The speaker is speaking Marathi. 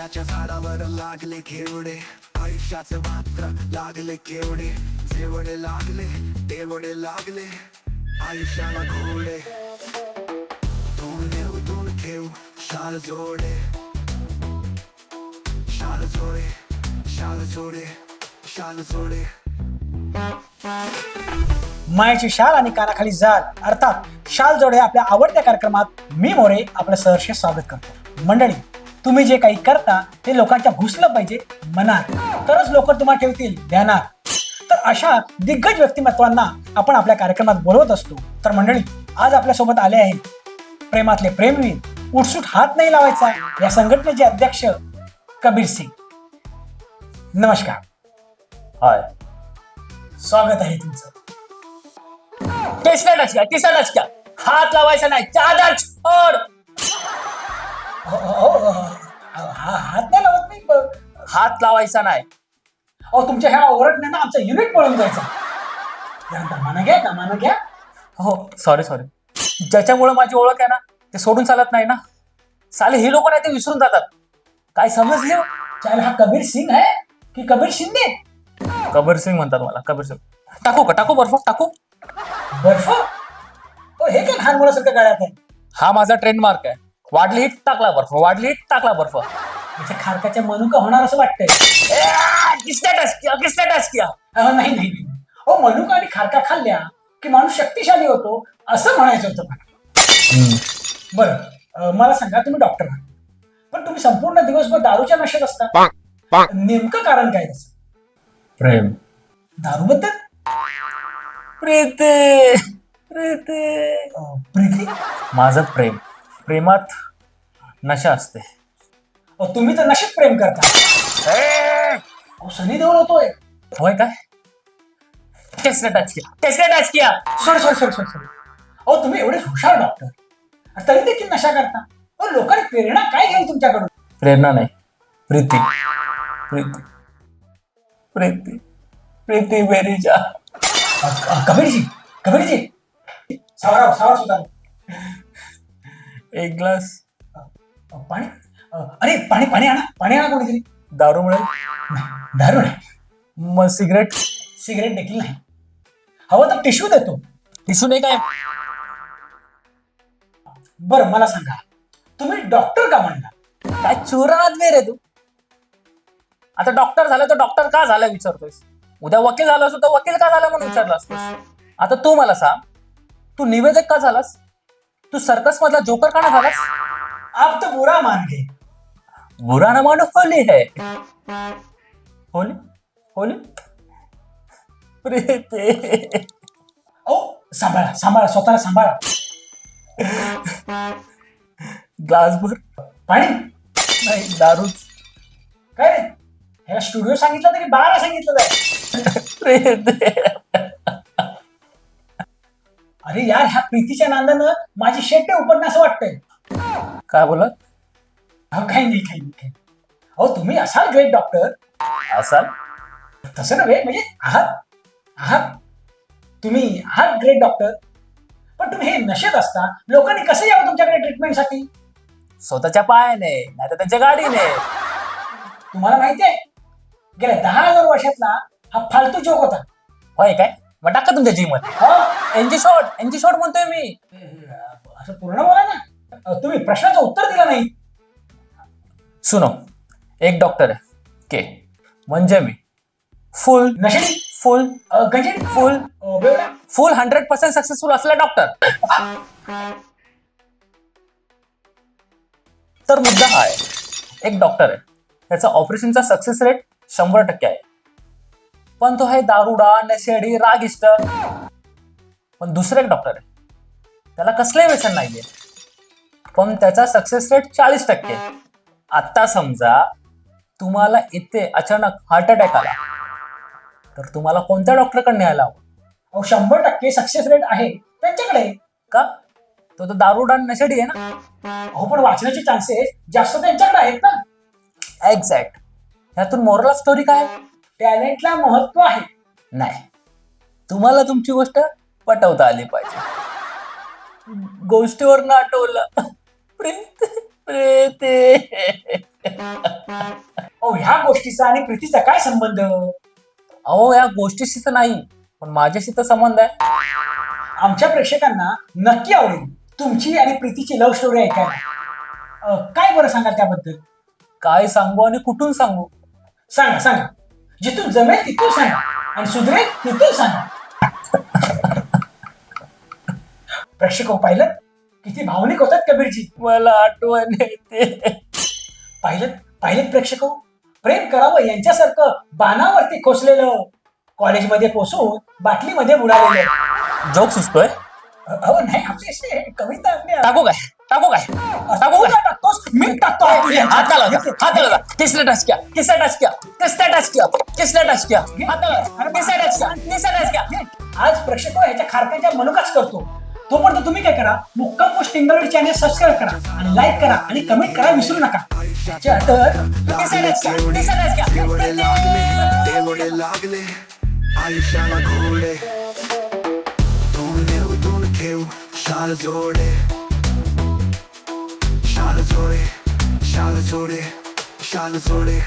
आयुष्याच्या झाडावर लागले घेवडे, आयुष्याचे मात्र लागले केवडे. जेवढे लागले तेवढे लागले आयुष्याला घोडे. दोन नेऊ दोन ठेव शाल जोडे, शाल जोडे, शाल जोडे, शाल जोडे. मायेची शाल आणि कानाखाली जाल अर्थात शाल जोडे आपल्या आवडत्या कार्यक्रमात मी मोरे आपलं सहर्ष स्वागत करतो. मंडळी, तुम्ही जे काही करता ते लोकांच्या घुसलं पाहिजे मनात, तरच लोक तुम्हाला ठेवतील ध्यानात. तर अशा दिग्गज व्यक्तिमत्वांना आपण आपल्या कार्यक्रमात बोलवत असतो. तर मंडळी, आज आपल्यासोबत आले आहेत प्रेमातले प्रेमवीर, उठसूट हात नाही लावायचा या संघटनेचे अध्यक्ष कबीर सिंग. नमस्कार. हाय. स्वागत आहे तुमचं. तिसरा टचका हात लावायचा नाही. चादर छोड. हात नाही लावत मी. हात लावायचा नाही. तुमच्या ह्या ओरडण्यानं आमचं युनिट पळून जायचं. दमानं घ्या. हो, सॉरी. ज्याच्यामुळे माझी ओळख आहे ना, ते सोडून चालत नाही ना. साले ही लोक नाही ते विसरून जातात. काय समजले? चालेल, हा कबीर सिंग आहे की कबीर शिंदे? कबीर सिंग म्हणतात मला. कबीर सिंग. टाकू बर्फ टाकू. बर्फ? हे काय खान मुलासारखं गाड्यात आहे? हा माझा ट्रेडमार्क आहे. वाढली हिट टाकला बर्फ, वाढली हिट टाकला बर्फ. त्याच्या खारकाच्या मनुका होणार असं वाटतंय. किसने टच किया? नाही. मनुका आणि खारका खाल्ल्या की माणूस शक्तिशाली होतो असं म्हणायचं होतं मला. बरं, मला सांगा, तुम्ही डॉक्टर आहात, पण तुम्ही संपूर्ण दिवसभर दारूच्या नशेत असता. नेमकं कारण काय त्याचं? प्रेम. दारूबद्दल? प्रीती. प्रीती? माझं प्रेमात नशा असते. तुम्ही तर नशेत प्रेम करता. सनी देओल होतोय. होय काय? किसने टच किया? सॉरी. तुम्ही एवढे हुशार डॉक्टर तरी देखील नशा करता. लोकांनी प्रेरणा काय घ्यावी तुमच्याकडून? प्रेरणा नाही, प्रीती मेरी जान. कबीरजी सावराव सुद्धा. एक ग्लास पाणी. अरे पाणी आणा कोणीतरी. दारू मिळेल? दारू नाही. मग सिगरेट देखील नाही. हवं तर टिश्यू देतो. टिश्यू नाही काय? बरं, मला सांगा, तुम्ही डॉक्टर का म्हणला? काय चुरात वे रे तू? आता डॉक्टर झाला तर डॉक्टर का झाला विचारतोयस. उद्या वकील झाला असतो तर वकील का झाला म्हणून विचारला असतोस. आता तू मला सांग, तू निवेदक का झालास? तू सर्कस मधला जोकर का नाही झालास? आप तो बुरा मान गए. बुरा ना मानो होली है. होली प्रीती. सांभाळा स्वतःला सांभाळा. ग्लास भर पाणी नाही, दारूच. काय रे, ह्याला स्टुडिओ सांगितलं तरी बारा सांगितलं जाय. अरे यार, ह्या प्रीतीच्या नांदानं माझी शेटे उपडणं असं वाटतंय. काय बोलत? काही नाही. तुम्ही असाल ग्रेट डॉक्टर. असाल? तसं नव्हे, म्हणजे आहात तुम्ही आहात ग्रेट डॉक्टर. पण तुम्ही हे नशेत असता, लोकांनी कसं यावं तुमच्याकडे ट्रीटमेंटसाठी? स्वतःच्या पायाने, नाही तर त्यांच्या गाडीने. तुम्हाला माहितीये, गेल्या 10,000 वर्षातला हा फालतू जोक होता. होय काय? मग टाका तुमच्या जिम मध्ये. एनजी शॉट म्हणतोय मी. असं पूर्ण बोला ना. तुम्ही प्रश्नाचं उत्तर दिलं नाही. सुनो, एक डॉक्टर आहे के, म्हणजे मी फुल नशेडी, फुल गंजेडी, फुल बेवडा. फुल 100% सक्सेसफुल असलेला डॉक्टर. तर मुद्दा हा आहे, एक डॉक्टर आहे, त्याचा ऑपरेशनचा सक्सेस रेट 100% आहे. पण तो आहे दारुडा, नशेडी, रागिष्ट. पण दुसरं एक डॉक्टर आहे, त्याला कसलंही व्यसन नाहीये, पण त्याचा सक्सेस रेट 40%. आता समजा तुम्हाला इथे अचानक हार्ट अटॅक आला, तर तुम्हाला कोणत्या डॉक्टरकडे न्यायला हवं? 100% सक्सेस रेट आहे त्यांच्याकडे. का? तो तर दारुडा नशेडी आहे ना. पण वाचण्याचे चान्सेस जास्त त्यांच्याकडे आहेत ना. एक्झॅक्ट. ह्यातून मोरल ऑफ स्टोरी काय? टॅलेंटला महत्व आहे. नाही, तुम्हाला तुमची गोष्ट पटवता आली पाहिजे. गोष्टीवर नाटवलं प्रीती. अहो ह्या गोष्टीचा आणि प्रीतीचा काय संबंध? अहो या गोष्टीशी तर नाही, पण माझ्याशी तर संबंध आहे. आमच्या प्रेक्षकांना नक्की आवडेल तुमची आणि प्रीतीची लव्ह स्टोरी ऐकायला. काय बरं सांगाल त्याबद्दल? काय सांगू आणि कुठून सांगू? सांगा सांगा, जिथून जमेल तिथून सांगा आणि सुधरेल तिथून सांगा. प्रेक्षक हो, पाहिलं किती भावनिक होतात कबीरजी. मला आठवण येते. पाहिलं प्रेक्षक हो, प्रेम करावं यांच्यासारखं बाणावरती खोसलेलं, कॉलेजमध्ये पोचून बाटलीमध्ये बुडालेलं. जोक सुचतोय. अहो नाही, आपली अशी कविता आपली टाकू काय? तू काय टाकतोस? मी टाकतो. हाताला किसने टच किया? आज प्रेक्षक हो, ह्याच्या खारकाच्या मनुकाच करतो. तोपर्यंत तुम्ही काय करा, मुक्काम पोस्ट टिंगलवाडी चॅनल सबस्क्राईब करा आणि लाईक करा आणि कमेंट करा विसरू नका. देवडे लागले आयुष्याला घोडे, दोन नेऊ दोन ठेव शाल जोडे, शाल जोडे, शाल जोडे, शाल जोडे.